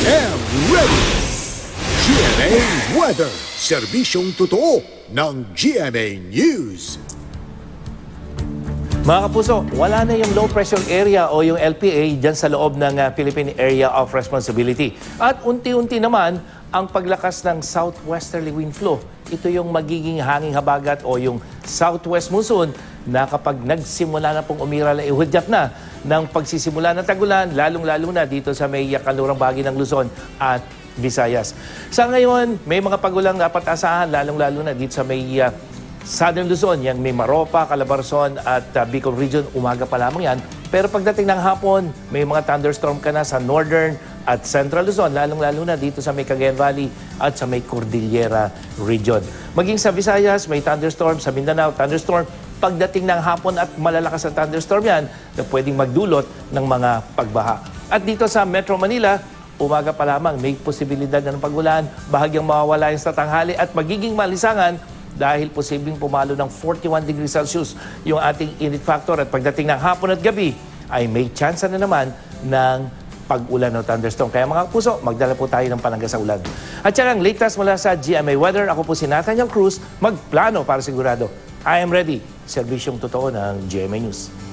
am ready! GMA Weather, serbisyong totoo ng GMA News. Mga kapuso, wala na yung low pressure area o yung LPA dyan sa loob ng Philippine Area of Responsibility. At unti-unti naman ang paglakas ng southwesterly wind flow. Ito yung magiging hanging habagat o yung southwest monsoon na kapag nagsimula na pong umira, ihudyat na ng pagsisimula ng tagulan, lalong-lalo na dito sa may kanlurang bahagi ng Luzon at Visayas. Sa ngayon, may mga pagulang dapat asahan, lalong-lalo na dito sa may Southern Luzon, yang may Maropa, Calabarzon at Bicol Region, umaga pa lamang yan. Pero pagdating ng hapon, may mga thunderstorm ka na sa Northern at Central Luzon, lalong-lalo na dito sa may Cagayan Valley at sa may Cordillera Region. Maging sa Visayas, may thunderstorm, sa Mindanao, thunderstorm. Pagdating ng hapon at malalakas ang thunderstorm yan na pwedeng magdulot ng mga pagbaha. At dito sa Metro Manila, umaga pa lamang may posibilidad na ng pagulan, bahagyang mawawala yung sa tanghali at magiging malisangan dahil posibleng pumalo ng 41 degrees Celsius yung ating init factor at pagdating ng hapon at gabi ay may chance na naman ng pag-ulan o thunderstorm. Kaya mga puso, magdala po tayo ng panangga sa ulan. At yan ang latest mula sa GMA Weather. Ako po si Nathaniel Cruz, magplano para sigurado. I am ready. Serbisyong totoo ng GMA News.